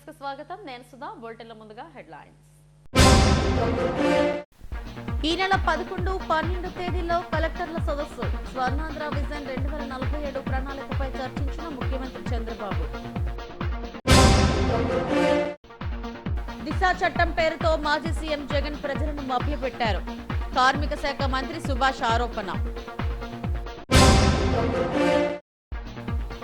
కు స్వాగతం. నేను సుధా. బులెటిన్ల ముందుగా హెడ్లైన్స్. ఈ నెల 11, 12 తేదీల్లో కలెక్టర్ల సదస్సు. స్వర్ణాంధ్ర విజన్ 2047 ప్రణాళికపై చర్చించిన ముఖ్యమంత్రి చంద్రబాబు. దిశ చట్టం పేరుతో మాజీ సీఎం జగన్ ప్రజలను మభ్యపెట్టారు. కార్మిక శాఖ మంత్రి సుభాష్ ఆరోపణ.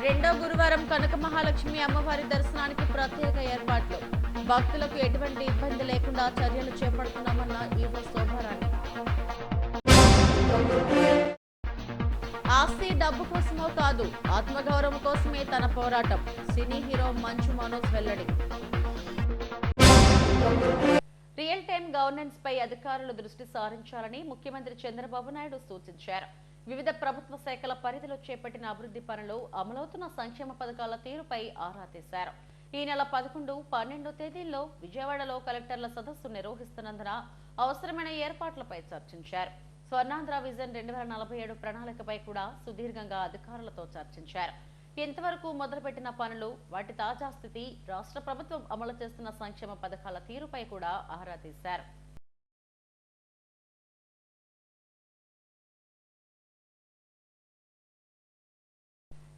రెండో గురువారం కనక మహాలక్ష్మి అమ్మవారి దర్శనానికి ప్రత్యేక ఏర్పాట్లు. భక్తులకు ఎటువంటి ఇబ్బంది లేకుండా చర్యలు చేపడుతున్నామన్న ఈవో శోభారాణి. ఆస్తి డబ్బు కోసమో కాదు, ఆత్మగౌరవం కోసమే తన పోరాటం. సినీ హీరో మంచు మనోజ్ వెల్లడి. రియల్ టైం గవర్నెన్స్ పై అధికారులు దృష్టి సారించాలని ముఖ్యమంత్రి చంద్రబాబు నాయుడు సూచించారు. వివిధ ప్రభుత్వ శాఖల పరిధిలో చేపట్టిన అభివృద్ధి పనులు, అమలవుతున్న సంక్షేమ పథకాల తీరుపై ఆరా తీశారు. ఈ నెల 11, 12 తేదీల్లో విజయవాడలో కలెక్టర్ల సదస్సు నిర్వహిస్తున్నందున అవసరమైన ఏర్పాట్లపై చర్చించారు. స్వర్ణాంధ్ర విజన్ 2047 ప్రణాళికపై కూడా సుదీర్ఘంగా అధికారులతో చర్చించారు. ఇంతవరకు మొదలుపెట్టిన పనులు, వాటి తాజా స్థితి, రాష్ట్ర ప్రభుత్వం అమలు చేస్తున్న సంక్షేమ పథకాల తీరుపై కూడా ఆరా తీశారు.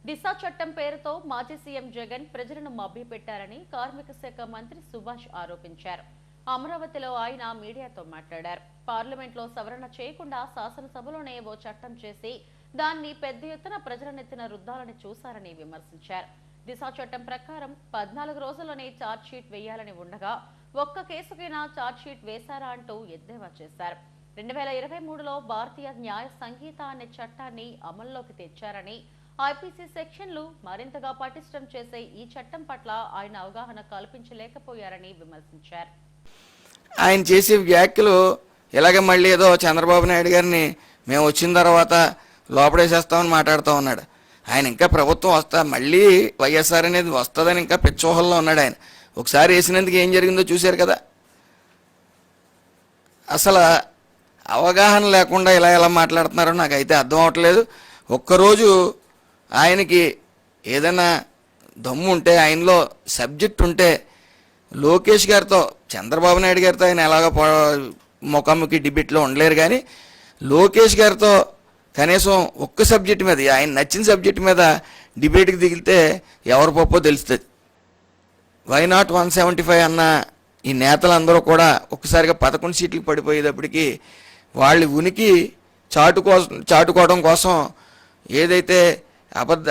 దిశ చట్టం పేరుతో మాజీ సీఎం జగన్ ప్రజలను మభ్యపెట్టారని కార్మిక శాఖ మంత్రి సుభాష్ ఆరోపించారు. అమరావతిలో ఆయన మీడియాతో మాట్లాడారు. పార్లమెంట్లో సవరణ చేయకుండా శాసనసభలోనే ఓ చట్టం చేసి దాన్ని పెద్ద ఎత్తున ప్రజల నెత్తిన రుద్దాలని చూశారని విమర్శించారు. దిశ చట్టం ప్రకారం 14 రోజుల్లోనే ఛార్జ్షీట్ వేయాలని ఉండగా ఒక్క కేసుకైనా ఛార్జ్షీట్ వేశారా అంటూ ఎద్దేవా చేశారు. 2023లో భారతీయ న్యాయ సంహిత అనే చట్టాన్ని అమల్లోకి తెచ్చారని, ఐపీసీ సెక్షన్లు మరింతగా పటిష్టం చేసే ఈ చట్టం పట్ల ఆయన అవగాహన కల్పించలేకపోయారని విమర్శించారు. ఆయన చేసే వ్యాఖ్యలు ఇలాగే మళ్ళీ ఏదో చంద్రబాబు నాయుడు గారిని మేము వచ్చిన తర్వాత లోపడేసేస్తామని మాట్లాడుతూ ఉన్నాడు. ఆయన ఇంకా ప్రభుత్వం మళ్ళీ వైఎస్ఆర్ అనేది వస్తుందని ఇంకా పిచ్చోహల్లో ఉన్నాడు ఆయన. ఒకసారి వేసినందుకు ఏం జరిగిందో చూశారు కదా. అసలు అవగాహన లేకుండా ఎలా మాట్లాడుతున్నారో నాకైతే అర్థం అవట్లేదు. ఒక్కరోజు ఆయనకి ఏదైనా దమ్ము ఉంటే, ఆయనలో సబ్జెక్ట్ ఉంటే లోకేష్ గారితో, చంద్రబాబు నాయుడు గారితో ఆయన ఎలాగో ముఖాముఖి డిబేట్లో ఉండలేరు, కానీ లోకేష్ గారితో కనీసం ఒక్క సబ్జెక్ట్ మీద, ఆయన నచ్చిన సబ్జెక్ట్ మీద డిబేట్కి దిగితే ఎవరి పప్పో తెలుస్తుంది. వై నాట్ 175 అన్న ఈ నేతలందరూ కూడా ఒక్కసారిగా 11 సీట్లకు పడిపోయేటప్పటికి వాళ్ళ ఉనికి చాటుకోవడం కోసం ఏదైతే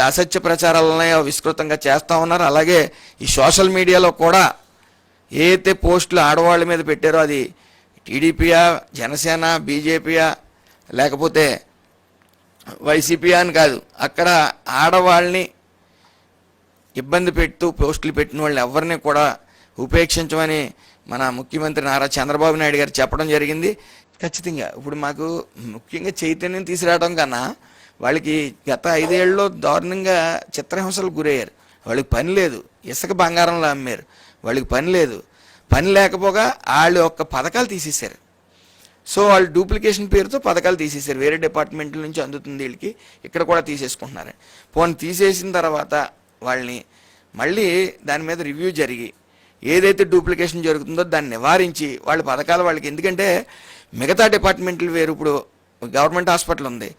అసత్య ప్రచారాలనే విస్తృతంగా చేస్తూ ఉన్నారు. అలాగే ఈ సోషల్ మీడియాలో కూడా ఏదైతే పోస్టులు ఆడవాళ్ళ మీద పెట్టారో అది టీడీపీయా, జనసేన, బీజేపీయా, లేకపోతే వైసీపీయా అని కాదు, అక్కడ ఆడవాళ్ళని ఇబ్బంది పెడుతూ పోస్టులు పెట్టిన వాళ్ళని ఎవరిని కూడా ఉపేక్షించమని మన ముఖ్యమంత్రి నారా చంద్రబాబు నాయుడు గారు చెప్పడం జరిగింది. ఖచ్చితంగా ఇప్పుడు మాకు ముఖ్యంగా చైతన్యం తీసుకురావడం కన్నా వాళ్ళకి గత 5 ఏళ్ళలో దారుణంగా చిత్రహింసలకు గురయ్యారు. వాళ్ళకి పని లేదు, ఇసుక బంగారంలో అమ్మారు, వాళ్ళకి పని లేదు. పని లేకపోగా వాళ్ళు ఒక్క పథకాలు తీసేశారు. సో వాళ్ళు డూప్లికేషన్ పేరుతో పథకాలు తీసేశారు. వేరే డిపార్ట్మెంట్ల నుంచి అందుతుంది వీళ్ళకి, ఇక్కడ కూడా తీసేసుకుంటున్నారు. పోనీ తీసేసిన తర్వాత వాళ్ళని మళ్ళీ దాని మీద రివ్యూ జరిగి ఏదైతే డూప్లికేషన్ జరుగుతుందో దాన్ని నివారించి వాళ్ళ పథకాలు వాళ్ళకి, ఎందుకంటే మిగతా డిపార్ట్మెంట్లు వేరు. ఇప్పుడు గవర్నమెంట్ హాస్పిటల్ ఉంది,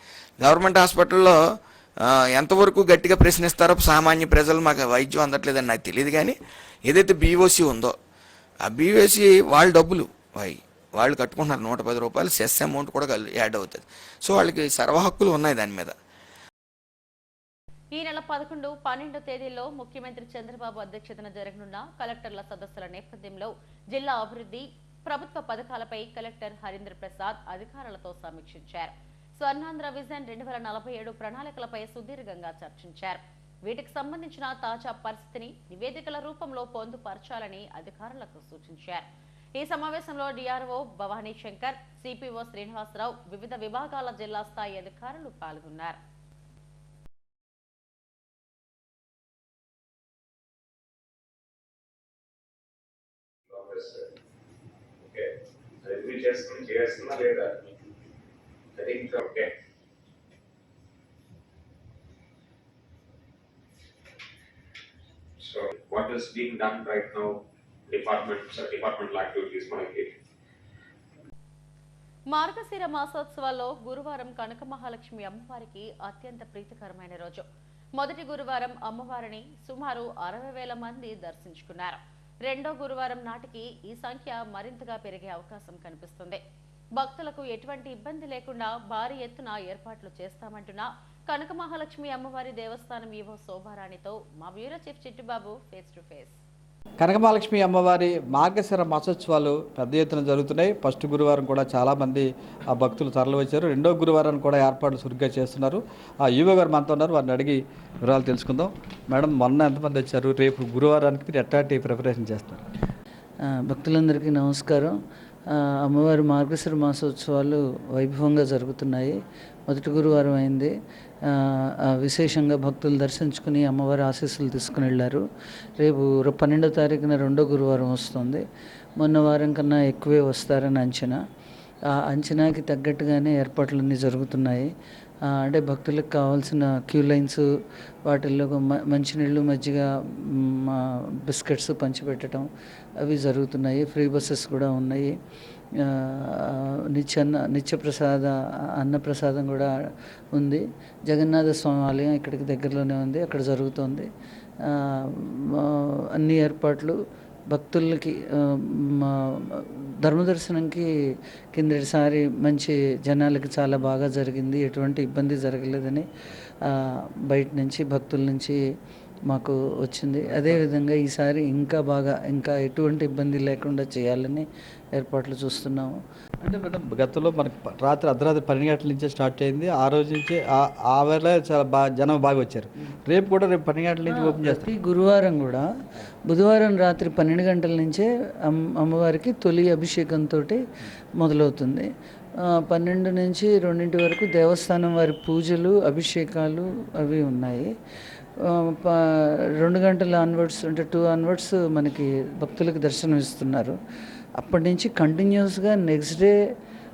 గవర్నమెంట్ హాస్పిటల్లో ఎంతవరకు గట్టిగా ప్రశ్నిస్తారో సామాన్య ప్రజలు, మాకు వైద్యం అందట్లేదని నాకు తెలియదు, కానీ ఏదైతే బీఓసీ ఉందో ఆ బీఓసీ వాళ్ళ డబ్బులు వాళ్ళు కట్టుకుంటున్నారు. 110 రూపాయలు సెస్ అమౌంట్ కూడా యాడ్ అవుతుంది. సో వాళ్ళకి సర్వ హక్కులు ఉన్నాయి దాని మీద. ఈ నెల 11, 12 తేదీల్లో ముఖ్యమంత్రి చంద్రబాబు అధ్యక్షతన జరగనున్న కలెక్టర్ల సదస్సుల నేపథ్యంలో జిల్లా అభివృద్ధి, ప్రభుత్వ పథకాలపై కలెక్టర్ హరీంద్ర ప్రసాద్ అధికారులతో సమీక్షించారు. స్వర్ణాంధ్ర విజన్ 2047 ప్రణాళికలపై సుదీర్ఘంగా చర్చించారు. వీటికి సంబంధించిన తాజా పరిస్థితిని నివేదికల రూపంలో పొందుపరచాలని అధికారులకు సూచించారు. ఈ సమావేశంలో డిఆర్ఓ భవానీ శంకర్, సిపిఓ శ్రీనివాసరావు, వివిధ విభాగాల జిల్లా స్థాయి అధికారులు పాల్గొన్నారు. So what is being done right now, departmental activities మనకి? మార్గశిర మాసోత్సవాల్లో గురువారం కనక మహాలక్ష్మి అమ్మవారికి అత్యంత ప్రీతికరమైన రోజు. మొదటి గురువారం అమ్మవారిని సుమారు 60,000 మంది దర్శించుకున్నారు. రెండో గురువారం నాటికి ఈ సంఖ్య మరింతగా పెరిగే అవకాశం కనిపిస్తుంది. భక్తులకు ఎటువంటి ఇబ్బంది లేకుండా భారీ ఎత్తున ఏర్పాట్లు చేస్తామంటున్న కనక మహాలక్ష్మి అమ్మవారి దేవస్థానం ఈవో శోభారాణితో మా bureau chief Chittubabu face to face. Kanakamahalakshmi అమ్మవారి మార్గశిర మాసోత్సవాలు పెద్ద ఎత్తున జరుగుతున్నాయి. ఫస్ట్ గురువారం కూడా చాలామంది ఆ భక్తులు తరలివచ్చారు. రెండో గురువారం కూడా ఏర్పాట్లు చురుగ్గా చేస్తున్నారు. ఆ ఈవో గారు మనతో ఉన్నారు, వారిని అడిగి వివరాలు తెలుసుకుందాం. మేడం, మొన్న ఎంతమంది వచ్చారు? రేపు గురువారానికి మీరు ఎట్లాంటి ప్రిపరేషన్ చేస్తారు? భక్తులందరికీ నమస్కారం. అమ్మవారి మార్గశిర మాసోత్సవాలు వైభవంగా జరుగుతున్నాయి. మొదటి గురువారం అయింది. విశేషంగా భక్తులు దర్శించుకుని అమ్మవారి ఆశీస్సులు తీసుకుని వెళ్ళారు. రేపు 12వ తారీఖున రెండో గురువారం వస్తుంది. మొన్న వారం కన్నా ఎక్కువే వస్తారని అంచనా. ఆ అంచనాకి తగ్గట్టుగానే ఏర్పాట్లన్నీ జరుగుతున్నాయి. అంటే భక్తులకు కావాల్సిన క్యూ లైన్స్, వాటిల్లో మంచినీళ్ళు, మజ్జిగ, బిస్కెట్స్ పంచిపెట్టడం అవి జరుగుతున్నాయి. ఫ్రీ బస్సెస్ కూడా ఉన్నాయి. నిత్యప్రసాద అన్నప్రసాదం కూడా ఉంది. జగన్నాథ స్వామి ఆలయం ఇక్కడికి దగ్గరలోనే ఉంది, అక్కడ జరుగుతుంది. అన్ని ఏర్పాట్లు భక్తులకి ధర్మదర్శనంకి కిందటిసారి మంచి జనాలకి చాలా బాగా జరిగింది. ఎటువంటి ఇబ్బంది జరగలేదని బయట నుంచి భక్తుల నుంచి మాకు వచ్చింది. అదేవిధంగా ఈసారి ఇంకా ఎటువంటి ఇబ్బంది లేకుండా చేయాలని ఏర్పాట్లు చూస్తున్నాము. అంటే మేడం, గతంలో మనకి రాత్రి అర్ధరాత్రి 12 గంటల నుంచే స్టార్ట్ అయింది. ఆ రోజు నుంచే ఆ వేళ చాలా జనం బాగా వచ్చారు. రేపు కూడా రేపు 12 గంటల నుంచి ఓపెన్ చేస్తారు. ఈ గురువారం కూడా బుధవారం రాత్రి 12 గంటల నుంచే అమ్మవారికి తొలి అభిషేకంతో మొదలవుతుంది. 12 నుంచి 2 వరకు దేవస్థానం వారి పూజలు, అభిషేకాలు అవి ఉన్నాయి. 2 గంటల ఆన్వర్డ్స్, అంటే 2 ఆన్వర్డ్స్ మనకి భక్తులకు దర్శనం ఇస్తున్నారు. అప్పటి నుంచి కంటిన్యూస్గా నెక్స్ట్ డే,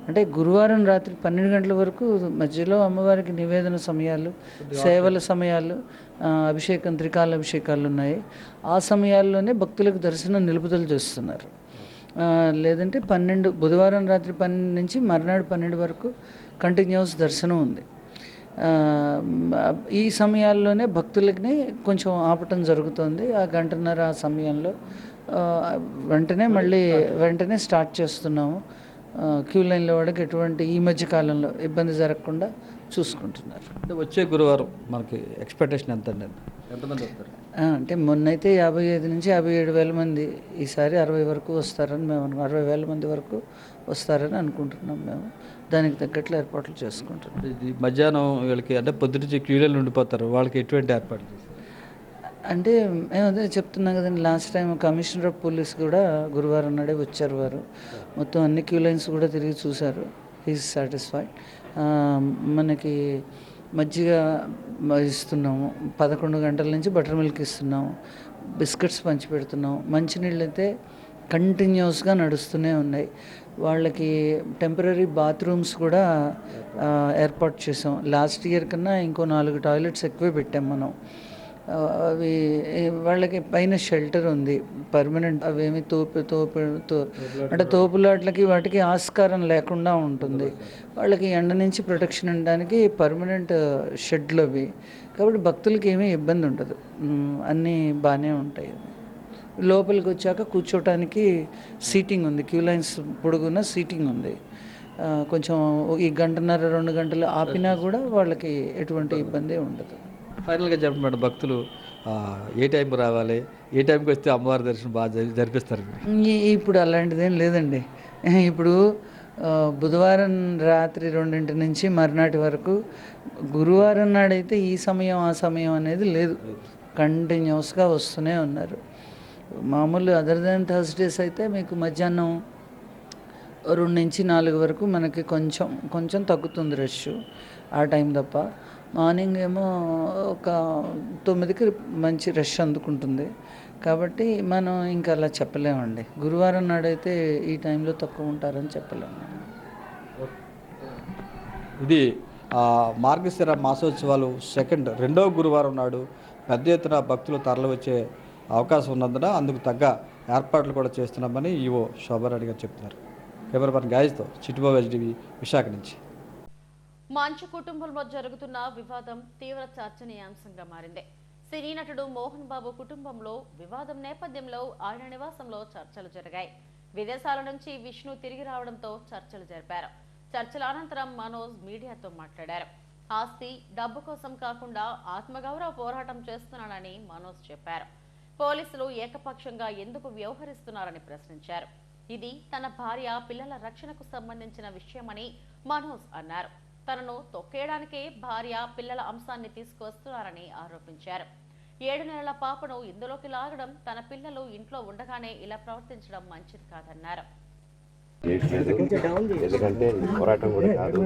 అంటే గురువారం రాత్రి 12 గంటల వరకు మధ్యలో అమ్మవారికి నివేదన సమయాలు, సేవల సమయాలు, అభిషేకం, త్రికాల అభిషేకాలు ఉన్నాయి. ఆ సమయాల్లోనే భక్తులకు దర్శనం నిలుపుదల చేస్తున్నారు. లేదంటే బుధవారం రాత్రి 12 నుంచి మర్నాడు 12 వరకు కంటిన్యూస్ దర్శనం ఉంది. ఈ సమయాల్లోనే భక్తులకి కొంచెం ఆపటం జరుగుతుంది. ఆ గంటన్నర ఆ సమయంలో వెంటనే స్టార్ట్ చేస్తున్నాము. క్యూ లైన్లో వాడికి ఎటువంటి ఈ మధ్య కాలంలో ఇబ్బంది జరగకుండా చూసుకుంటున్నారు. అంటే వచ్చే గురువారం మనకి ఎక్స్పెక్టేషన్ ఎంతమంది వస్తారు? అంటే మొన్నైతే 55 నుంచి 57,000 మంది, ఈసారి 60 వరకు వస్తారని మేము 60,000 మంది వరకు వస్తారని అనుకుంటున్నాం. మేము దానికి తగ్గట్లు ఏర్పాట్లు చేసుకుంటున్నాం. ఇది మధ్యాహ్నం వీళ్ళకి, అంటే పొద్దునుంచి క్యూలలో ఉండిపోతారు, వాళ్ళకి ఎటువంటి ఏర్పాట్లు చేస్తారు? అంటే మేము అదే చెప్తున్నాం కదండి, last time commissioner of police కూడా గురువారం నాడే వచ్చారు. వారు మొత్తం అన్ని క్యూ లైన్స్ కూడా తిరిగి చూశారు. Is satisfied. మనకి మజ్జిగ ఇస్తున్నాము. 11 గంటల నుంచి బటర్ మిల్క్ ఇస్తున్నాము. బిస్కెట్స్ పంచిపెడుతున్నాము. మంచినీళ్ళు అయితే కంటిన్యూస్గా నడుస్తూనే ఉన్నాయి. వాళ్ళకి టెంపరీ బాత్రూమ్స్ కూడా ఏర్పాటు చేసాం. లాస్ట్ ఇయర్ కన్నా ఇంకో 4 టాయిలెట్స్ ఎక్కువే పెట్టాం మనం. అవి వాళ్ళకి పైన షెల్టర్ ఉంది పర్మనెంట్. అవేమి అంటే తోపులాట్లకి వాటికి ఆస్కారం లేకుండా ఉంటుంది. వాళ్ళకి ఎండ నుంచి ప్రొటెక్షన్ ఉండడానికి పర్మనెంట్ షెడ్లు అవి. కాబట్టి భక్తులకి ఏమీ ఇబ్బంది ఉండదు. అన్నీ బాగానే ఉంటాయి. లోపలికి వచ్చాక కూర్చోటానికి సీటింగ్ ఉంది. క్యూ లైన్స్ పొడుగున సీటింగ్ ఉంది. కొంచెం ఈ గంటన్నర 2 గంటలు ఆపినా కూడా వాళ్ళకి ఎటువంటి ఇబ్బంది ఉండదు. ఫైనల్గా చెప్పండి మేడం, భక్తులు ఏ టైంకి రావాలి, ఏ టైంకి వస్తే అమ్మవారి దర్శనం బాగా జరిపిస్తారు? ఇప్పుడు అలాంటిదేం లేదండి. ఇప్పుడు బుధవారం రాత్రి 2 నుంచి మర్నాటి వరకు, గురువారం నాడైతే ఈ సమయం ఆ సమయం అనేది లేదు. కంటిన్యూస్గా వస్తూనే ఉన్నారు. మామూలు అదర్ దాన్ థర్స్డేస్ అయితే మీకు మధ్యాహ్నం 2 నుంచి 4 వరకు మనకి కొంచెం తగ్గుతుంది రష్ ఆ టైం తప్ప. మార్నింగ్ ఏమో ఒక 9కి మంచి రష్ అందుకుంటుంది. కాబట్టి మనం ఇంకా అలా చెప్పలేమండి. గురువారం నాడైతే ఈ టైంలో తక్కువ ఉంటారని చెప్పలేము. ఇది మార్గశిర మాసోత్సవాలు రెండవ గురువారం నాడు పెద్ద ఎత్తున భక్తులు తరలివచ్చే అవకాశం ఉన్నందున అందుకు తగ్గ ఏర్పాట్లు కూడా చేస్తున్నామని ఈవో శోభారెడ్డి గారు చెప్తున్నారు. కెమెరామెన్ గాయస్తో చిట్టుబాబు HDV విశాఖ నుంచి. మంచు కుటుంబంలో జరుగుతున్న వివాదం తీవ్ర చర్చనీయాంశంగా మారింది. సినీ నటుడు మోహన్ బాబు కుటుంబంలో వివాదం నేపథ్యంలో ఆయన నివాసంలో చర్చలు జరిగాయి. విదేశాల నుంచి విష్ణు తిరిగి రావడంతో చర్చలు జరిపారు. చర్చల అనంతరం మనోజ్ మీడియాతో మాట్లాడారు. ఆస్తి డబ్బు కోసం కాకుండా ఆత్మగౌరవ పోరాటం చేస్తున్నానని మనోజ్ చెప్పారు. పోలీసులు ఏకపక్షంగా ఎందుకు వ్యవహరిస్తున్నారని ప్రశ్నించారు. ఇది తన భార్య పిల్లల రక్షణకు సంబంధించిన విషయమని మనోజ్ అన్నారు. తనను తొక్కేయడానికే భార్య పిల్లల అంశాన్ని తీసుకువస్తున్నారని ఆరోపించారు. 7 నెలల పాపను ఇందులోకి లాగడం, తన పిల్లలు ఇంట్లో ఉండగానే ఇలా ప్రవర్తించడం మంచిది కాదన్నారు. ఎందుకంటే పోరాటం కూడా కాదు,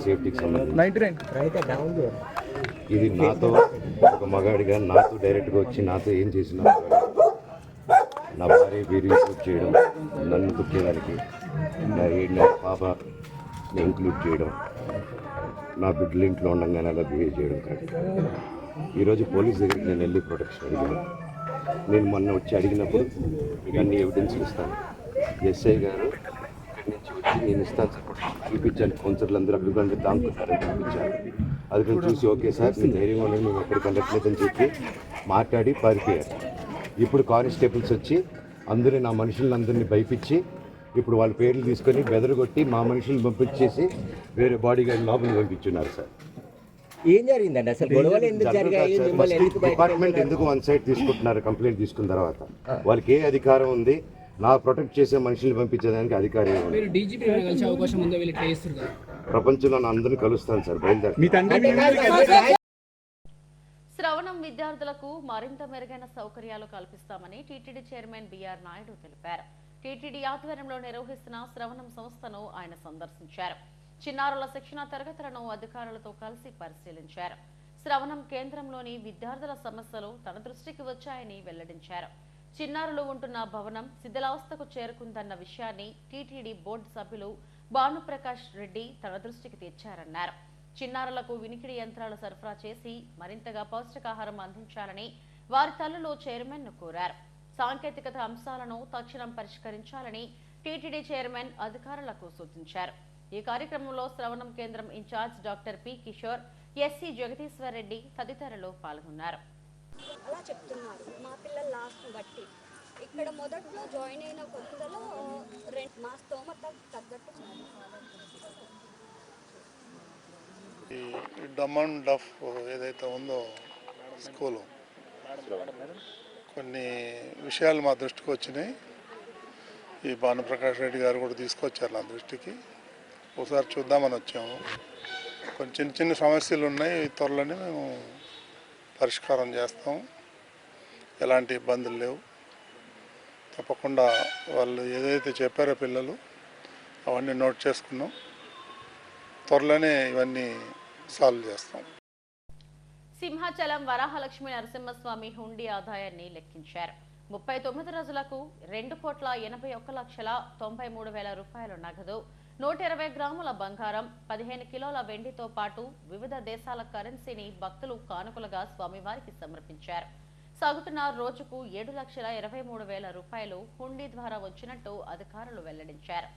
సేఫ్టీకి సంబంధించి ఇది నాతో ఒక మగాడిగా నాతో డైరెక్ట్గా వచ్చి నాతో ఏం చేసినా నా భార్య వీడియో షూట్ చేయడం, నన్ను తొక్కేదానికి, నా 7 నెలల పాపని ఇంక్లూడ్ చేయడం, నా బిడ్డలు ఇంట్లో ఉండగానే అలా బిహేవ్ చేయడం కరెక్ట్. ఈరోజు పోలీస్ దగ్గరికి నేను వెళ్ళి ప్రొటెక్షన్ అడిగాను. నేను మొన్న వచ్చి అడిగినప్పుడు మీకు అన్ని ఎవిడెన్స్ ఇస్తాను, ఎస్ఐ గారు ఇక్కడి నుంచి వచ్చి నేను ఇస్తాను సార్ ప్రొటెక్షన్ చూపించాను. కౌన్సిలర్లు అందరూ అభిప్రాయం దాంకున్నారని చూపించాను. అది నేను చూసి ఓకే సార్ నేను ధైర్యంగా ఉండదు, మేము ఎక్కడికి వెళ్ళట్లేదని చెప్పి మాట్లాడి పారిపోయారు. ఇప్పుడు కానిస్టేబుల్స్ వచ్చి అందరూ నా మనుషులందరినీ భయపించి ఇప్పుడు వాళ్ళ పేర్లు తీసుకొని బెదరగొట్టి మా మనుషులను పంపించేసి వేరే బాడీ గార్డ్ లోపలికి పంపించున్నారు సార్. ఏం జరిగిందండి అసలు? గొడవలు ఎందుకు జరిగాయి? డిపార్ట్మెంట్ ఎందుకు వన్ సైడ్ తీసుకుంటున్నారు? కంప్లైంట్ తీసుకున్న తర్వాత వాళ్ళకి ఏ అధికారం ఉంది? నా ప్రొటెక్ట్ చేసే మనుషుల్ని పంపించేదానికి అధికారం ఏముంది? ప్రపంచంలో నా అందరినీ కలుస్తాను సార్, బయలుదేరి. శ్రవణం విద్యార్థులకు మరింత మెరుగైన సౌకర్యాలు కల్పిస్తామని టీటీడీ చైర్మన్ బిఆర్ నాయుడు తెలిపారు. టీటీడీ ఆధ్వర్యంలో నిర్వహిస్తున్న శ్రవణం సంస్థను ఆయన సందర్శించారు. చిన్నారుల శిక్షణ తరగతులను అధికారులతో కలిసి పరిశీలించారు. శ్రవణం కేంద్రంలోని విద్యార్థుల సమస్యలు తన దృష్టికి వచ్చాయని వెల్లడించారు. చిన్నారులు ఉంటున్న భవనం శిథిలావస్థకు చేరుకుందన్న విషయాన్ని టీటీడీ బోర్డు సభ్యులు భానుప్రకాష్ రెడ్డి తన దృష్టికి తెచ్చారన్నారు. చిన్నారులకు వినికిడి యంత్రాలు సరఫరా చేసి మరింతగా పౌష్టికాహారం అందించాలని వారి తల్లులు చైర్మన్ ను కోరారు. సాంకేతికత అంశాలను తక్షణం పరిష్కరించాలని టీటీడీ చైర్మన్ అధికారులకు సూచించారు. ఈ కార్యక్రమంలో శ్రవణం కేంద్రం in charge doctor P Kishore, SC Jagadishwar Reddy తదితరులు పాల్గొన్నారు. అలా చెప్తున్నారు మా పిల్లల లాస్ట్ బట్టి. ఇక్కడ మొదట్లో జాయిన్ అయిన కొత్తలో మా స్తోమత తగ్గట్టు ఈ డమన్ డఫ్ ఏదైతే ఉందో స్కూలు, కొన్ని విషయాలు మా దృష్టికి వచ్చినాయి. ఈ భానుప్రకాష్ రెడ్డి గారు కూడా తీసుకొచ్చారు నా దృష్టికి. ఒకసారి చూద్దామని వచ్చాము. కొన్ని చిన్న చిన్న సమస్యలు ఉన్నాయి, త్వరలోనే మేము పరిష్కారం చేస్తాం. ఎలాంటి ఇబ్బందులు లేవు. తప్పకుండా వాళ్ళు ఏదైతే చెప్పారో పిల్లలు అవన్నీ నోట్ చేసుకున్నాం. త్వరలోనే ఇవన్నీ సాల్వ్ చేస్తాం. సింహాచలం వరాహలక్ష్మి నరసింహస్వామి హుండీ ఆదాయాన్ని లెక్కించారు. 39 రోజులకు 2,81,93,000 రూపాయల నగదు, 120 గ్రాముల బంగారం, 15 కిలోల వెండితో పాటు వివిధ దేశాల కరెన్సీని భక్తులు కానుకలుగా స్వామివారికి సమర్పించారు. సగటున రోజుకు 7,23,000 రూపాయలు హుండీ ద్వారా వచ్చినట్టు అధికారులు వెల్లడించారు.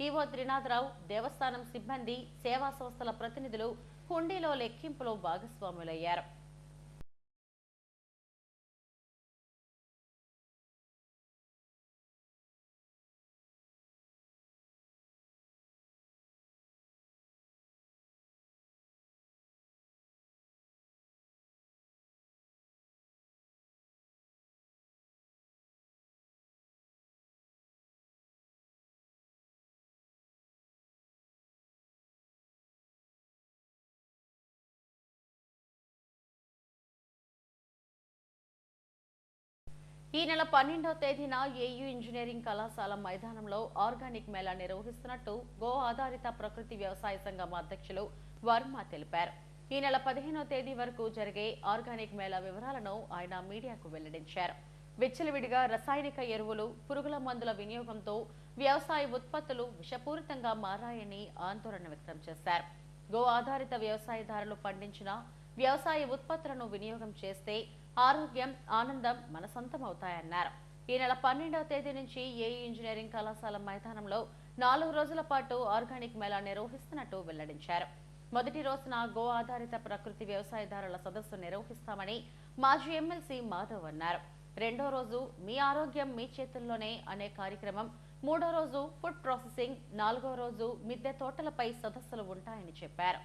ఈవో త్రినాథరావు, దేవస్థానం సిబ్బంది, సేవా సంస్థల ప్రతినిధులు హుండీలో లెక్కింపులో భాగస్వాములయ్యారు. ఈ నెల 12వ తేదీన ఏయూ ఇంజనీరింగ్ కళాశాల మైదానంలో ఆర్గానిక్ మేళా నిర్వహిస్తున్నట్టు గో ఆధారిత ప్రకృతి వ్యవసాయ సంఘం అధ్యక్షులు వర్మ తెలిపారు. ఈ నెల 15వ తేదీ వరకు జరిగే ఆర్గానిక్ మేళా వివరాలను ఆయన మీడియాకు వెల్లడించారు. విచ్చలవిడిగా రసాయనిక ఎరువులు, పురుగుల మందుల వినియోగంతో వ్యవసాయ ఉత్పత్తులు విషపూరితంగా మారాయని ఆందోళన వ్యక్తం చేశారు. గో ఆధారిత వ్యవసాయదారులు పండించిన వ్యవసాయ ఉత్పత్తులను వినియోగం చేస్తే ఆరోగ్యం, ఆనందం మన సొంతమవుతాయన్నారు. ఈ నెల 12వ తేదీ నుంచి ఏఈ ఇంజనీరింగ్ కళాశాల మైదానంలో 4 రోజుల పాటు ఆర్గానిక్ మేళా నిర్వహిస్తున్నట్టు వెల్లడించారు. మొదటి రోజున గో ఆధారిత ప్రకృతి వ్యవసాయదారుల సదస్సు నిర్వహిస్తామని మాజీ ఎమ్మెల్సీ మాధవ్ అన్నారు. రెండో రోజు మీ ఆరోగ్యం మీ చేతుల్లోనే అనే కార్యక్రమం, మూడో రోజు ఫుడ్ ప్రాసెసింగ్, 4వ రోజు మిద్దె తోటలపై సదస్సులు ఉంటాయని చెప్పారు.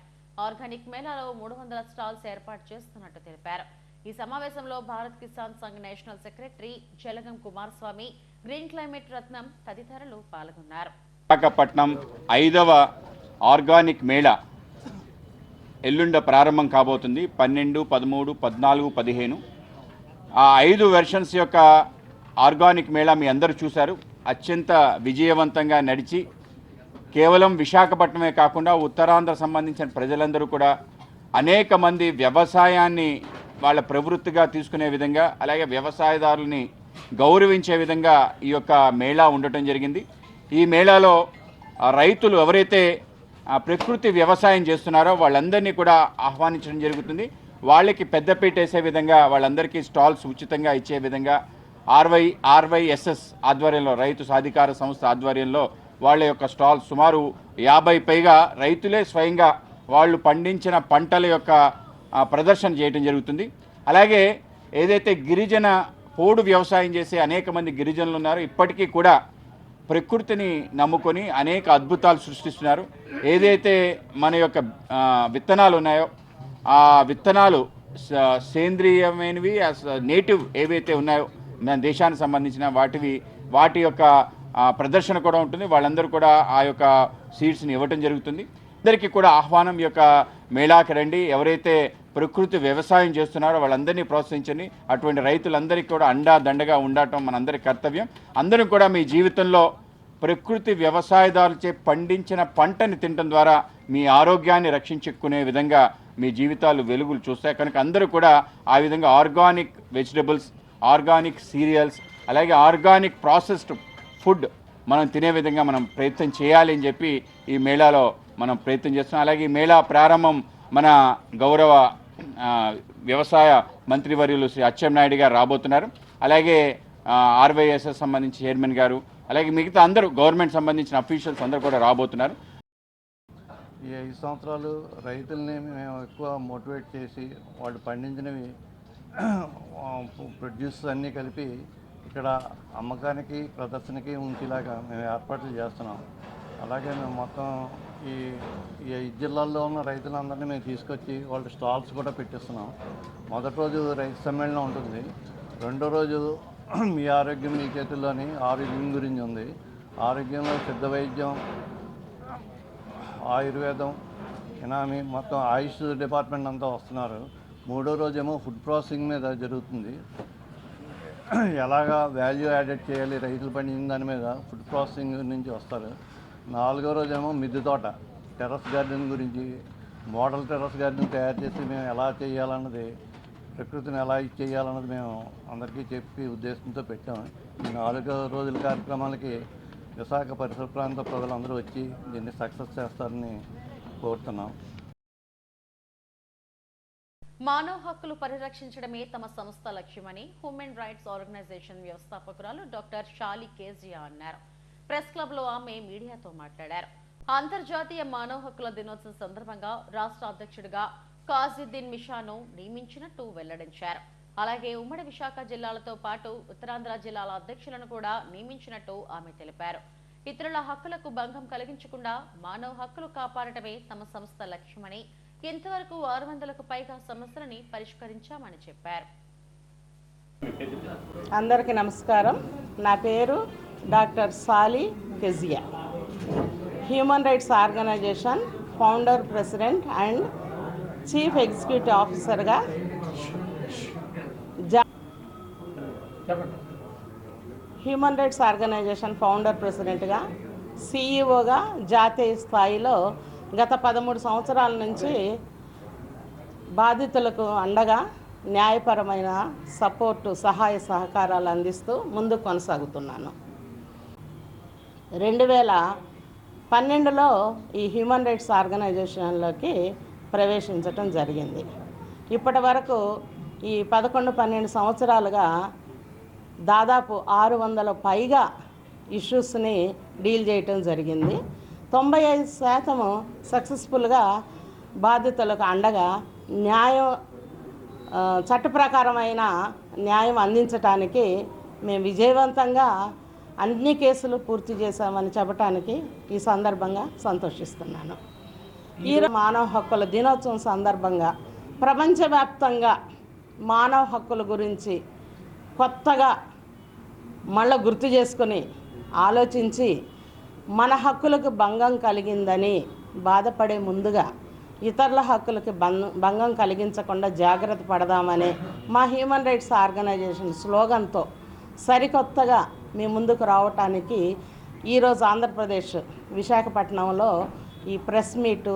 ఆర్గానిక్ మేళాలో 300 స్టాల్స్ ఏర్పాటు చేస్తున్నట్టు తెలిపారు. ఈ సమావేశంలో Bharat Kisan Sangh national secretary Jalagam Kumaraswamy, green climate Ratnam తదితరులు పాల్గొన్నారు. విశాఖపట్నం 5వ ఆర్గానిక్ మేళా ఎల్లుండ ప్రారంభం కాబోతుంది. 12, 13, 14, 15 ఆ 5 వెర్షన్స్ యొక్క ఆర్గానిక్ మేళా మీ అందరూ చూశారు. అత్యంత విజయవంతంగా నడిచి కేవలం విశాఖపట్నమే కాకుండా ఉత్తరాంధ్ర సంబంధించిన ప్రజలందరూ కూడా అనేక మంది వ్యవసాయాన్ని వాళ్ళ ప్రవృత్తిగా తీసుకునే విధంగా, అలాగే వ్యవసాయదారుల్ని గౌరవించే విధంగా ఈ యొక్క మేళా ఉండటం జరిగింది. ఈ మేళాలో రైతులు ఎవరైతే ప్రకృతి వ్యవసాయం చేస్తున్నారో వాళ్ళందరినీ కూడా ఆహ్వానించడం జరుగుతుంది. వాళ్ళకి పెద్దపీట వేసే విధంగా, వాళ్ళందరికీ స్టాల్స్ ఉచితంగా ఇచ్చే విధంగా ఆర్వైఎస్ఎస్ ఆధ్వర్యంలో, రైతు సాధికార సంస్థ ఆధ్వర్యంలో వాళ్ళ యొక్క స్టాల్స్ సుమారు 50 పైగా రైతులే స్వయంగా వాళ్ళు పండించిన పంటల యొక్క ప్రదర్శన చేయడం జరుగుతుంది. అలాగే ఏదైతే గిరిజన పోడు వ్యవసాయం చేసే అనేక మంది గిరిజనులు ఉన్నారో ఇప్పటికీ కూడా ప్రకృతిని నమ్ముకొని అనేక అద్భుతాలు సృష్టిస్తున్నారు. ఏదైతే మన యొక్క విత్తనాలు ఉన్నాయో ఆ విత్తనాలు సేంద్రియమైనవి, నేటివ్ ఏవైతే ఉన్నాయో మన దేశానికి సంబంధించిన వాటి యొక్క ప్రదర్శన కూడా ఉంటుంది. వాళ్ళందరూ కూడా ఆ యొక్క సీడ్స్ని ఇవ్వటం జరుగుతుంది. అందరికీ కూడా ఆహ్వానం, ఈ యొక్క మేళాకి రండి. ఎవరైతే ప్రకృతి వ్యవసాయం చేస్తున్నారో వాళ్ళందరినీ ప్రోత్సహించండి. అటువంటి రైతులందరికీ కూడా అండా దండగా ఉండటం మనందరి కర్తవ్యం. అందరం కూడా మీ జీవితంలో ప్రకృతి వ్యవసాయదారులచే పండించిన పంటని తినడం ద్వారా మీ ఆరోగ్యాన్ని రక్షించుకునే విధంగా మీ జీవితాలు వెలుగులు చూస్తాయి. కనుక అందరూ కూడా ఆ విధంగా ఆర్గానిక్ వెజిటబుల్స్, ఆర్గానిక్ సీరియల్స్, అలాగే ఆర్గానిక్ ప్రాసెస్డ్ ఫుడ్ మనం తినే విధంగా మనం ప్రయత్నం చేయాలి అని చెప్పి ఈ మేళాలో మనం ప్రయత్నం చేస్తున్నాం. అలాగే ఈ మేళా ప్రారంభం మన గౌరవ వ్యవసాయ మంత్రివర్యులు శ్రీ అచ్చెన్నాయుడు గారు రాబోతున్నారు. అలాగే ఆర్వైఎస్ఎస్ సంబంధించి చైర్మన్ గారు, అలాగే మిగతా అందరూ గవర్నమెంట్ సంబంధించిన అఫీషియల్స్ అందరూ కూడా రాబోతున్నారు. ఈ 5 సంవత్సరాలు రైతుల్ని మేము ఎక్కువ మోటివేట్ చేసి వాళ్ళు పండించినవి ప్రొడ్యూస్ అన్నీ కలిపి ఇక్కడ అమ్మకానికి, ప్రదర్శనకి ఉంచేలాగా మేము ఏర్పాట్లు చేస్తున్నాం. అలాగే మేము మొత్తం ఈ జిల్లాల్లో ఉన్న రైతులందరినీ మేము తీసుకొచ్చి వాళ్ళ స్టాల్స్ కూడా పెట్టిస్తున్నాం. మొదటి రోజు రైతు సమ్మేళనం ఉంటుంది. రెండో రోజు మీ ఆరోగ్యం మీ చేతుల్లోని ఆరోగ్యం గురించి ఉంది. ఆరోగ్యంలో సిద్ధ వైద్యం, ఆయుర్వేదం, ఎనామీ, మొత్తం ఆయుష్ డిపార్ట్మెంట్ అంతా వస్తున్నారు. మూడో రోజేమో ఫుడ్ ప్రాసెసింగ్ మీద జరుగుతుంది. ఎలాగా వాల్యూ యాడెడ్ చేయాలి రైతులు పండించిన దాని మీద ఫుడ్ ప్రాసెసింగ్ నుంచి వస్తారు. 4వ రోజేమో మిద్దె తోట, టెర్రస్ గార్డెన్ గురించి, మోడల్ టెర్రస్ గార్డెన్ తయారు చేసి మేము ఎలా చేయాలన్నది, ప్రకృతిని ఎలా చేయాలన్నది మేము అందరికీ చెప్పి ఉద్దేశంతో పెట్టాము. ఈ 4 రోజుల కార్యక్రమాలకి విశాఖ పరిసర ప్రాంత ప్రజలందరూ వచ్చి దీన్ని సక్సెస్ చేస్తారని కోరుతున్నాం. మానవ హక్కులు పరిరక్షించడమే తమ సంస్థ లక్ష్యమని హ్యూమన్ రైట్స్ ఆర్గనైజేషన్ వ్యవస్థాపకురాలు డాక్టర్ షాలి కేజియా అన్నారు. ప్రెస్ క్లబ్ లో ఆమె మీడియాతో మాట్లాడారు. అంతర్జాతీయ మానవ హక్కుల దినోత్సవం సందర్భంగా రాష్ట్ర అధ్యక్షుడిగా కాజుద్దీన్ మిషాను నియమించినట్టు వెల్లడించారు. అలాగే ఉమ్మడి విశాఖ జిల్లాలతో పాటు ఉత్తరాంధ్ర జిల్లాల అధ్యక్షులను కూడా నియమించినట్టు ఆమె తెలిపారు. ఇతరుల హక్కులకు భంగం కలిగించకుండా మానవ హక్కులు కాపాడటమే తమ సంస్థ లక్ష్యమని, ఇంతవరకు 600కు పైగా సమస్యలని పరిష్కరించామని చెప్పారు. అందరికీ నమస్కారం. నా పేరు doctor Sali Kezia. Human rights organisation founder, president and chief executive ఆఫీసర్గా, హ్యూమన్ రైట్స్ ఆర్గనైజేషన్ ఫౌండర్, ప్రెసిడెంట్గా, సిఇఓగా జాతీయ స్థాయిలో గత 13 సంవత్సరాల నుంచి బాధితులకు అండగా న్యాయపరమైన సపోర్టు, సహాయ సహకారాలు అందిస్తూ ముందుకు కొనసాగుతున్నాను. 2012లో ఈ హ్యూమన్ రైట్స్ ఆర్గనైజేషన్లోకి ప్రవేశించటం జరిగింది. ఇప్పటి వరకు ఈ 11-12 సంవత్సరాలుగా దాదాపు 600 పైగా ఇష్యూస్ని డీల్ చేయటం జరిగింది. 95% సక్సెస్ఫుల్గా బాధితులకు అండగా చట్టప్రకారమైన న్యాయం అందించడానికి మేము విజయవంతంగా అన్ని కేసులు పూర్తి చేశామని చెప్పడానికి ఈ సందర్భంగా సంతోషిస్తున్నాను. ఈ మానవ హక్కుల దినోత్సవం సందర్భంగా ప్రపంచవ్యాప్తంగా మానవ హక్కుల గురించి కొత్తగా మళ్ళీ గుర్తు చేసుకొని ఆలోచించి మన హక్కులకు భంగం కలిగిందని బాధపడే ముందుగా ఇతరుల హక్కులకి భంగం కలిగించకుండా జాగ్రత్త పడదామనే మా హ్యూమన్ రైట్స్ ఆర్గనైజేషన్ స్లోగన్తో సరికొత్తగా మీ ముందుకు రావటానికి ఈరోజు ఆంధ్రప్రదేశ్ విశాఖపట్నంలో ఈ ప్రెస్ మీటు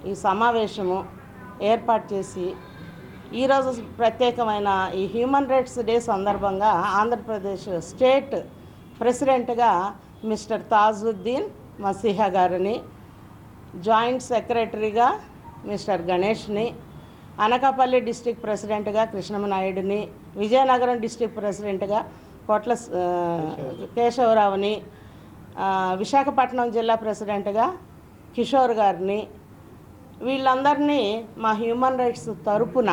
ఈ సమావేశము ఏర్పాటు చేసి ఈరోజు ప్రత్యేకమైన ఈ హ్యూమన్ రైట్స్ డే సందర్భంగా ఆంధ్రప్రదేశ్ స్టేట్ ప్రెసిడెంట్గా మిస్టర్ తాజుద్దీన్ మసీహా గారిని, జాయింట్ సెక్రటరీగా మిస్టర్ గణేష్ని, అనకాపల్లి డిస్టిక్ ప్రెసిడెంట్గా కృష్ణమనాయుడిని, విజయనగరం డిస్టిక్ ప్రెసిడెంట్గా కోట్ల కేశవరావుని, విశాఖపట్నం జిల్లా ప్రెసిడెంట్గా కిషోర్ గారిని, వీళ్ళందరినీ మా హ్యూమన్ రైట్స్ తరపున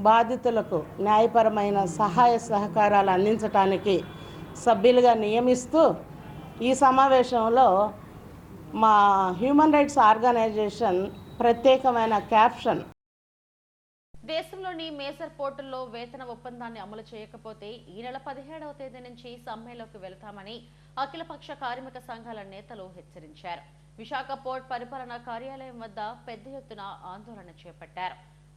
బాధితులకు న్యాయపరమైన సహాయ సహకారాలు అందించడానికి సభ్యులుగా నియమిస్తూ ఈ సమావేశంలో మా హ్యూమన్ రైట్స్ ఆర్గనైజేషన్ ప్రత్యేకమైన క్యాప్షన్ దేశంలోని మేజర్ పోర్టుల్లో వేతన ఒప్పందాన్ని అమలు చేయకపోతే ఈ నెల 17వ తేదీ నుంచి సమ్మెలోకి వెళతామని అఖిలపక్ష కార్మిక సంఘాల నేతలు హెచ్చరించారు. విశాఖ పోర్ట్ పరిపాలనా కార్యాలయం వద్ద పెద్ద ఎత్తున ఆందోళన చేపట్టారు.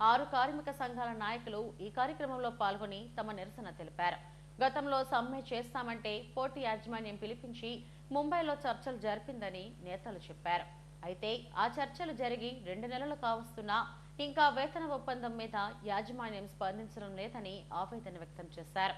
6 కార్మిక సంఘాల నాయకులు ఈ కార్యక్రమంలో పాల్గొని తమ నిరసన తెలిపారు. గతంలో సమ్మె చేస్తామంటే పోర్టు యాజమాన్యం పిలిపించి ముంబైలో చర్చలు జరిపిందని నేతలు చెప్పారు. అయితే ఆ చర్చలు జరిగి 2 నెలలు కావస్తున్నా ఇంకా వేతన ఒప్పందం మీద యాజమాన్యం స్పందించడం లేదని ఆవేదన వ్యక్తం చేశారు.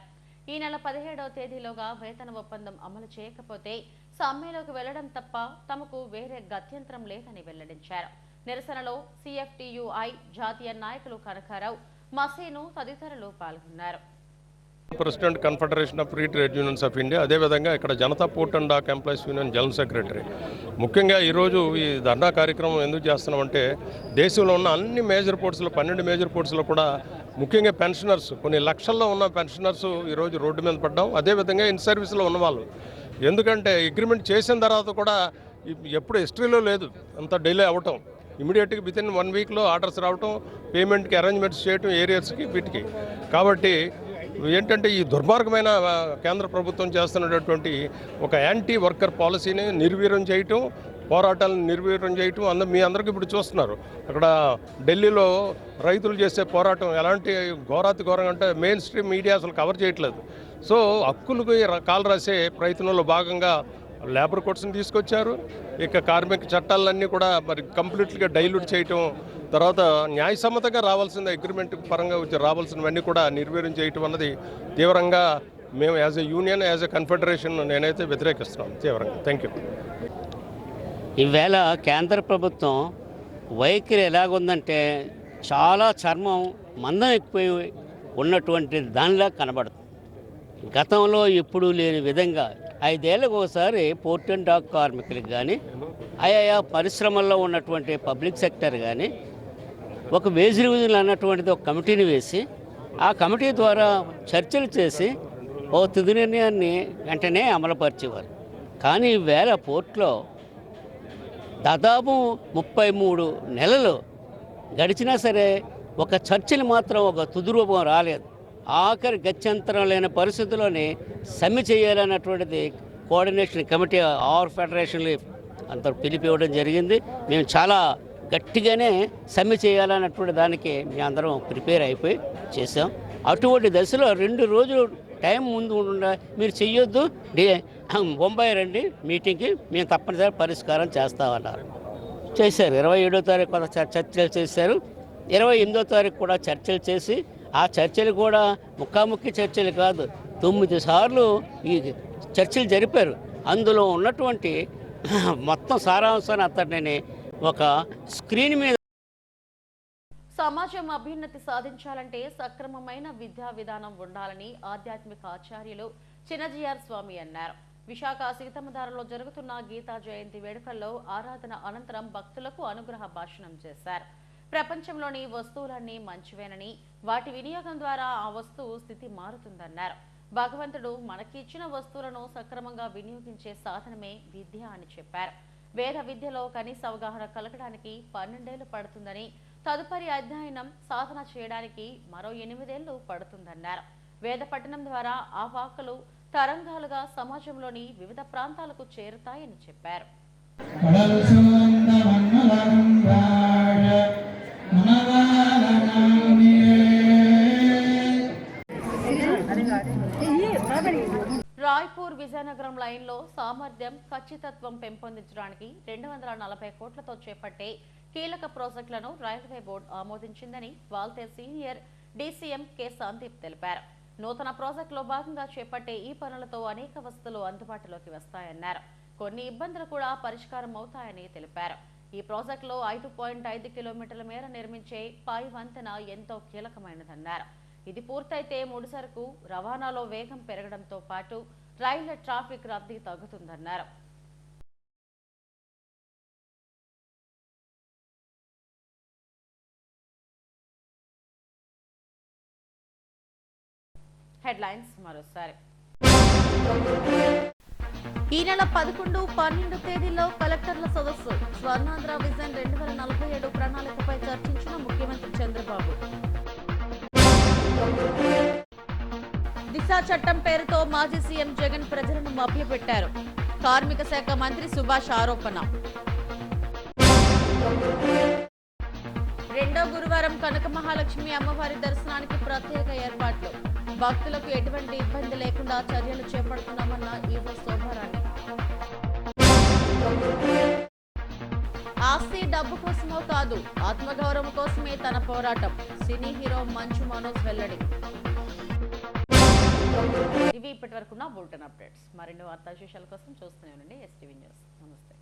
ఈ నెల 17వ తేదీలోగా వేతన ఒప్పందం అమలు చేయకపోతే సమ్మెలోకి వెళ్లడం తప్ప తమకు వేరే గత్యంతరం లేదని వెల్లడించారు. నిరసనలో సిఎఫ్టియుఐ జాతీయ నాయకులు కనకారావు, మసీను తదితరులు పాల్గొన్నారు. President confederation of free trade unions of India, అదేవిధంగా ఇక్కడ Janata port and dock employees union general secretary. ముఖ్యంగా ఈరోజు ఈ ధర్నా కార్యక్రమం ఎందుకు చేస్తున్నామంటే దేశంలో ఉన్న అన్ని మేజర్ పోర్ట్స్లో 12 మేజర్ పోర్ట్స్లో కూడా ముఖ్యంగా పెన్షనర్స్, కొన్ని లక్షల్లో ఉన్న పెన్షనర్స్ ఈరోజు రోడ్డు మీద పడ్డాం. అదేవిధంగా ఇన్ సర్వీస్లో ఉన్నవాళ్ళు, ఎందుకంటే అగ్రిమెంట్ చేసిన తర్వాత కూడా ఎప్పుడు హిస్టరీలో లేదు అంత డిలే అవ్వటం. ఇమీడియట్గా వితిన్ 1 వీక్లో ఆర్డర్స్ రావటం, పేమెంట్కి అరేంజ్మెంట్స్ చేయటం ఏరియాస్కి వీటికి. కాబట్టి ఏంటంటే ఈ దుర్మార్గమైన కేంద్ర ప్రభుత్వం చేస్తున్నటువంటి ఒక యాంటీ వర్కర్ పాలసీని నిర్వీర్యం చేయటం, పోరాటాలను నిర్వీర్యం చేయటం మీ అందరికీ ఇప్పుడు చూస్తున్నారు. అక్కడ ఢిల్లీలో రైతులు చేసే పోరాటం ఎలాంటి ఘోరాతి ఘోరంగా అంటే మెయిన్ స్ట్రీమ్ మీడియా అసలు కవర్ చేయట్లేదు. సో హక్కులకు కాలు రాసే ప్రయత్నంలో భాగంగా లేబర్ కోడ్స్ని తీసుకొచ్చారు. ఇక కార్మిక చట్టాలన్నీ కూడా మరి కంప్లీట్గా డైల్యూట్ చేయటం, తర్వాత న్యాయసమ్మతంగా రావాల్సిన అగ్రిమెంట్ పరంగా రావాల్సినవన్నీ కూడా నిర్వీర్యం చేయటం అన్నది తీవ్రంగా మేము as a union, as a confederation నేనైతే వ్యతిరేకిస్తున్నాను తీవ్రంగా. Thank you. ఈవేళ కేంద్ర ప్రభుత్వం వైఖరి ఎలాగుందంటే చాలా చర్మం మందం ఎక్కువ ఉన్నటువంటి దానిలా కనబడుతుంది. గతంలో ఎప్పుడూ లేని విధంగా 5 ఏళ్ళకు ఒకసారి పోర్ట్ అండ్ డాక్ కార్మికులకు కానీ, ఆయా పరిశ్రమల్లో ఉన్నటువంటి పబ్లిక్ సెక్టర్ కానీ ఒక వేజ్ రివిజన్ అన్నటువంటిది ఒక కమిటీని వేసి ఆ కమిటీ ద్వారా చర్చలు చేసి ఓ తుది నిర్ణయాన్ని వెంటనే అమలుపరిచేవారు. కానీ ఈవేళ పోర్ట్లో దాదాపు 33 నెలలు గడిచినా సరే ఒక చర్చలు మాత్రం ఒక తుది రూపం రాలేదు. ఆఖరి గత్యంతరం లేని పరిస్థితుల్లోనే సమ్మె చేయాలన్నటువంటిది కోఆర్డినేషన్ కమిటీ 6 ఫెడరేషన్లు అంత పిలిపివ్వడం జరిగింది. మేము చాలా గట్టిగానే సమ్మె చేయాలన్నటువంటి దానికి మేము అందరం ప్రిపేర్ అయిపోయి చేసాం. అటువంటి దశలో 2 రోజులు టైం ముందు మీరు చెయ్యొద్దు, బొంబాయి రండి మీటింగ్కి, మేము తప్పనిసరి పరిష్కారం చేస్తామన్నారు. చేశారు. 27వ తారీఖు చర్చలు చేశారు. 28వ తారీఖు కూడా చర్చలు చేసి ఆ చర్చలు కూడా ముఖాముఖి చర్చలు కాదు, 9 సార్లు ఈ చర్చలు జరిపారు. అందులో ఉన్నటువంటి మొత్తం సారాంశాన్ని అంతటిని ఒక స్క్రీన్ మీద సమాజం అభ్యున్నతి సాధించాలంటే సక్రమమైన విద్యా విధానం ఉండాలని ఆధ్యాత్మిక ఆచార్యులు చిన్నజీఆర్ స్వామి అన్నారు. విశాఖ సీతమ్మధారలో జరుగుతున్న గీతా జయంతి వేడుకల్లో ఆరాధన అనంతరం భక్తులకు అనుగ్రహ భాషణం చేశారు. ప్రపంచంలోని వస్తువులన్నీ మంచివేనని, వాటి వినియోగం ద్వారా ఆ వస్తువు స్థితి మారుతుందన్నారు. భగవంతుడు మనకి ఇచ్చిన వస్తువులను సక్రమంగా వినియోగించే సాధనమే విద్య అని చెప్పారు. వేద విద్యలో కనీస అవగాహన కలగడానికి 12 ఏళ్లు పడుతుందని, తదుపరి అధ్యయనం సాధన చేయడానికి మరో 8 ఏళ్లు పడుతుందన్నారు. వేద పఠనం ద్వారా ఆ వాక్కులు తరంగాలుగా సమాజంలోని వివిధ ప్రాంతాలకు చేరుతాయని చెప్పారు. రాయ్పూర్ విజయనగరం లైన్లో సామర్థ్యం, ఖచ్చితత్వం పెంపొందించడానికి 240 కోట్లతో చేపట్టే కీలక ప్రాజెక్టులను రైల్వే బోర్డు ఆమోదించిందని Waltair senior DCM K Sandeep తెలిపారు. నూతన ప్రాజెక్టులో భాగంగా చేపట్టే ఈ పనులతో అనేక వసతులు అందుబాటులోకి వస్తాయన్నారు. కొన్ని ఇబ్బందులు కూడా పరిష్కారం అవుతాయని తెలిపారు. ఈ ప్రాజెక్టులో 5.5 కిలోమీటర్ల మేర నిర్మించే పై వంతెన ఎంతో కీలకమైనదన్నారు. ఇది పూర్తయితే ముడిసరుకు రవాణాలో వేగం పెరగడంతో పాటు రైళ్ల ట్రాఫిక్ రద్దీ తగ్గుతుందన్నారు. హెడ్లైన్స్ మరోసారి. ఈ నెల 11, 12 తేదీల్లో కలెక్టర్ల సదస్సు. స్వర్ణాంధ్ర విజన్ 2047 ప్రణాళికపై చర్చించిన ముఖ్యమంత్రి చంద్రబాబు. దిశ చట్టం పేరుతో మాజీ సీఎం జగన్ ప్రజలను మభ్యపెట్టారు. కార్మిక శాఖ మంత్రి సుభాష్ ఆరోపణ. రెండో గురువారం కనక మహాలక్ష్మి అమ్మవారి దర్శనానికి ప్రత్యేక ఏర్పాట్లు. భక్తులకు ఎటువంటి ఇబ్బంది లేకుండా చర్యలు చేపడుతున్నామన్న ఈవో శోభారాణి. ఆస్తి డబ్బు కోసమో కాదు, ఆత్మగౌరవం కోసమే తన పోరాటం. సినీ హీరో మంచు మనోజ్ వెల్లడి. ఇవి ఇప్పటి వరకున్న బులెటిన్ అప్డేట్స్. మరిన్ని వార్తా విశేషాల కోసం చూస్తూనే ఉండండి STV న్యూస్. నమస్తే.